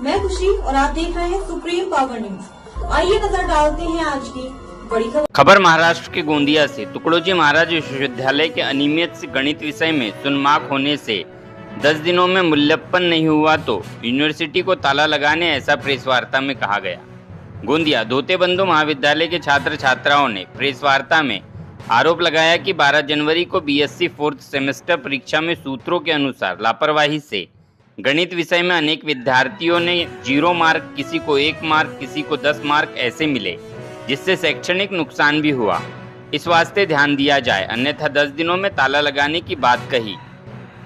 मैं खुशी और आप देख रहे हैं सुप्रीम पावर न्यूज। आइए नजर डालते हैं आज की बड़ी खबर महाराष्ट्र के गोंदिया से। तुकडोजी महाराज विश्वविद्यालय के अनियमित गणित विषय में सुनमाक होने से 10 दिनों में मूल्यांकन नहीं हुआ तो यूनिवर्सिटी को ताला लगाने, ऐसा प्रेस वार्ता में कहा गया। गोंदिया धोते बंधु महाविद्यालय के छात्र छात्राओं ने प्रेस वार्ता में आरोप लगाया कि 12 जनवरी को बीएससी 4th सेमेस्टर परीक्षा में सूत्रों के अनुसार लापरवाही से गणित विषय में अनेक विद्यार्थियों ने 0 मार्क, किसी को 1 मार्क, किसी को 10 मार्क ऐसे मिले, जिससे शैक्षणिक नुकसान भी हुआ। इस वास्ते ध्यान दिया जाए, अन्यथा 10 दिनों में ताला लगाने की बात कही।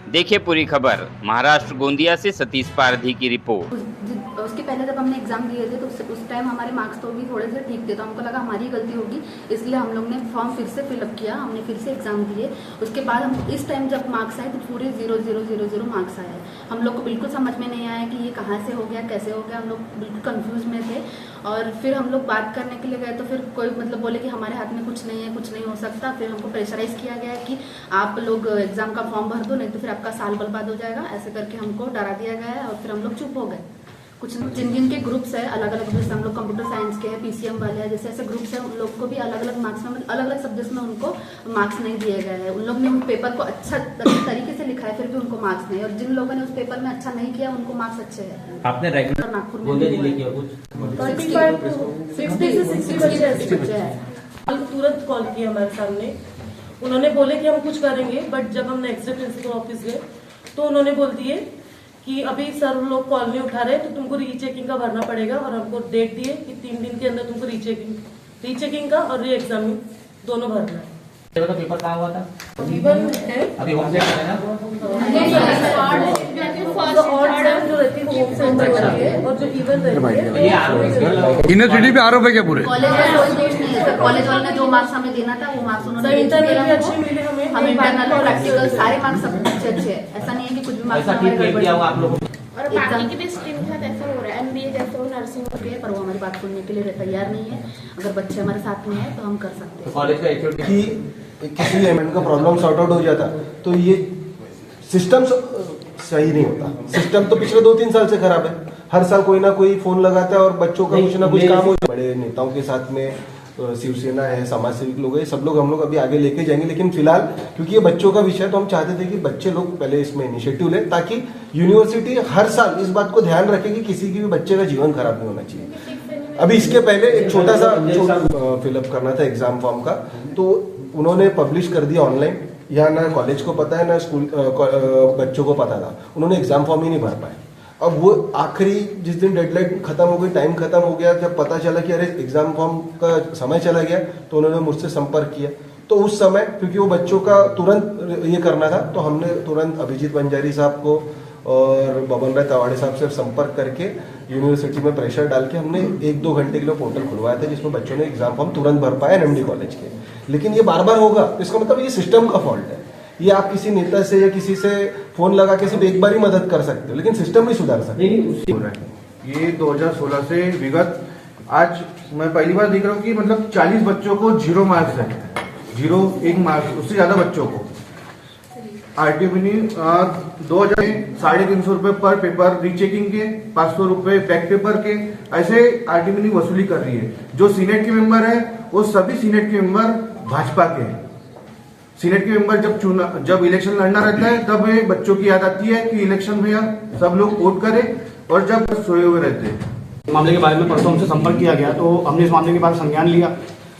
देखिए पूरी खबर। महाराष्ट्र गोंदिया से सतीश पारधी की रिपोर्ट। उसके पहले जब हमने एग्जाम दिए थे तो उस टाइम हमारे मार्क्स तो भी थोड़े से ठीक थे, तो हमको लगा हमारी गलती होगी, इसलिए हम लोग ने फॉर्म फिर से फिलअप किया, हमने फिर से एग्जाम दिए। उसके बाद हम इस टाइम जब मार्क्स आए तो पूरे 0 0 0 0 मार्क्स आए। हम लोग को बिल्कुल समझ में नहीं आया कि ये कहाँ से हो गया, कैसे हो गया। हम लोग बिल्कुल कंफ्यूज में थे और फिर हम लोग बात करने के लिए गए तो फिर कोई बोले कि हमारे हाथ में कुछ नहीं है, कुछ नहीं हो सकता। फिर हमको प्रेशराइज किया गया कि आप लोग एग्जाम का फॉर्म भर दो, नहीं तो फिर आपका साल बर्बाद हो जाएगा, ऐसे करके हमको डरा दिया गया है। और फिर हम लोग चुप हो गए। कुछ जिन जिन के ग्रुप्स है अलग अलग, जैसे हम लोग कंप्यूटर साइंस के हैं, पीसीएम वाले हैं, जैसे ऐसे ग्रुप्स हैं, उन लोग को भी अलग अलग मार्क्स में, अलग अलग सब्जेक्ट्स में उनको मार्क्स नहीं दिए गए हैं। उन लोग ने उन पेपर को अच्छा तरीके से लिखा है, फिर भी उनको मार्क्स नहीं। और जिन लोगों ने उस पेपर में अच्छा नहीं किया उनको मार्क्स अच्छे हैं। आपने रेगुलर नागपुर में तुरंत कॉल किया हमारे सामने। उन्होंने बोले कि हम कुछ करेंगे, बट जब हम नेक्स्ट डे प्रिंसिपल ऑफिस गए तो उन्होंने बोल दिए कि अभी सर लोग कॉल नहीं उठा रहे, तो तुमको रीचेकिंग का भरना पड़ेगा। और हमको डेट दिए कि 3 दिन के अंदर तुमको रीचेकिंग का और री एग्जामिंग दोनों भरना है। पेपर कहाँ हुआ था? इवन है अभी होम सेंटर है ना? जो रहती है होम सेंटर रहती है, और जो इवन रहती है यूनिवर्सिटी पे आरोप है क्या पूरे? कॉलेज में कोई दोष नहीं है। कॉलेज वाले ने जो मार्क्स हमें देना था वो मार्क्स उन्होंने इंटरनल भी अच्छे मिले हमें। हम इंटरनल प्रैक्टिकल सारे मार्क्स सब अच्छे हैं। ऐसा नहीं है कि कुछ भी मार्क्स आप लोगों और बाकी की भी स्ट्रीम के साथ ऐसा हो रहा है। एमबीए जैसे वो नर्सिंग के, पर वो हमारी बात सुनने के लिए तैयार नहीं है। अगर बच्चे हमारे साथ में है तो हम कर सकते हैं। कॉलेज का एक्टिविटी कि किसी एलिमेंट का प्रॉब्लम सॉर्ट आउट हो जाता तो ये सिस्टम सही नहीं होता। सिस्टम तो पिछले 2-3 साल से खराब है। हर साल कोई ना कोई फोन लगाता है और बच्चों का कुछ ना कुछ काम हो। बड़े नेताओं के साथ में शिवसेना है, समाज सेविक लोग है, सब लोग हम लोग अभी आगे लेके जाएंगे। लेकिन फिलहाल क्योंकि ये बच्चों का विषय है तो हम चाहते थे कि बच्चे लोग पहले इसमें इनिशिएटिव लें, ताकि यूनिवर्सिटी हर साल इस बात को ध्यान रखे कि किसी की भी बच्चे का जीवन खराब नहीं होना चाहिए। अभी इसके पहले एक छोटा सा फिलअप करना था एग्जाम फॉर्म का, तो उन्होंने पब्लिश कर दिया ऑनलाइन। या ना कॉलेज को पता है ना स्कूल बच्चों को पता था, उन्होंने एग्जाम फॉर्म ही नहीं भर पाए। अब वो आखिरी जिस दिन डेडलाइन खत्म हो गई, टाइम खत्म हो गया, जब पता चला कि अरे एग्जाम फॉर्म का समय चला गया, तो उन्होंने मुझसे संपर्क किया। तो उस समय क्योंकि वो बच्चों का तुरंत ये करना था, तो हमने तुरंत अभिजीत बंजारी साहब को और बबन राय तवाड़े साहब से संपर्क करके यूनिवर्सिटी में प्रेशर डाल के हमने 1-2 घंटे के लिए पोर्टल खुलवाया था, जिसमें बच्चों ने एग्जाम फॉर्म तुरंत भर पाया एनएमडी कॉलेज के। लेकिन ये बार बार होगा, इसका मतलब ये सिस्टम का फॉल्ट है। ये आप किसी नेता से या किसी से फोन लगा के सिर्फ एक बार ही मदद कर सकते हो, लेकिन सिस्टम नहीं सुधार सकते। ये 2016 से विगत आज मैं पहली बार देख रहा हूँ कि मतलब 40 बच्चों को 0 मार्क्स है, 0 1 मार्क्स, उससे ज्यादा बच्चों को आरटीबी 2000 350 रुपए पर पेपर रीचेकिंग के, 500 रुपए बैक पेपर के, ऐसे आरटीबी वसूली कर रही है। जो सीनेट के मेंबर है वो सभी सीनेट के मेंबर भाजपा के हैं। सीनेट के मेंबर जब इलेक्शन लड़ना रहता है तब ये बच्चों की याद आती है कि इलेक्शन में सब लोग वोट करें, और जब सोए हुए रहते हैं। मामले के बारे में परसों हमसे संपर्क किया गया, तो हमने इस मामले के बाद संज्ञान लिया।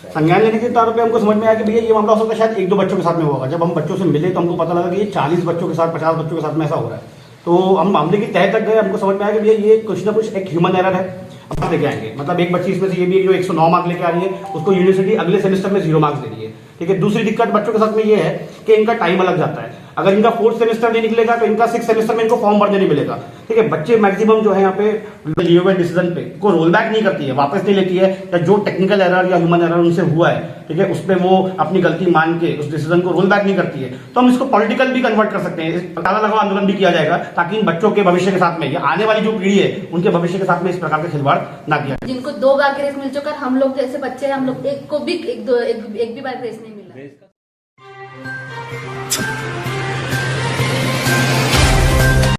संज्ञान लेने के तौर पे हमको समझ में आया कि भैया ये मामला हो सकता है शायद 1-2 बच्चों के साथ में होगा। जब हम बच्चों से मिले तो हमको पता लगा कि ये 40 बच्चों के साथ, 50 बच्चों के साथ में ऐसा हो रहा है। तो हम मामले की तह तक गए, हमको समझ में आया कि भैया ये कुछ ना कुछ एक ह्यूमन एरर है। अब लेके आएंगे, मतलब एक बच्ची इसमें से ये भी जो 109 मार्क लेके आ रही है, उसको यूनिवर्सिटी अगले सेमेस्टर में 0 मार्क्स दे रही है। ठीक है। दूसरी दिक्कत बच्चों के साथ में ये है कि इनका टाइम अलग जाता है। अगर इनका 4th सेमेस्टर नहीं निकलेगा तो इनका 6th सेमेस्टर में इनको फॉर्म भरने नहीं मिलेगा। ठीक है। बच्चे मैक्सिमम जो है यहाँ पे लिए हुए डिसीजन पे को रोल बैक नहीं करती है, वापस नहीं लेती है, या जो टेक्निकल एरर या ह्यूमन एरर उनसे हुआ है, ठीक है, उस पर वो अपनी गलती मान के उस डिसीजन को रोल बैक नहीं करती है। तो हम इसको पॉलिटिकल भी कन्वर्ट कर सकते हैं, ताला लगाओ आंदोलन भी किया जाएगा, ताकि इन बच्चों के भविष्य के साथ में, या आने वाली जो पीढ़ी है उनके भविष्य के साथ में इस प्रकार का खिलवाड़ ना किया। जिनको 2 बार ग्रेस मिल चुका, हम लोग जैसे बच्चे, हम लोग एक भी बार ग्रेस नहीं मिला।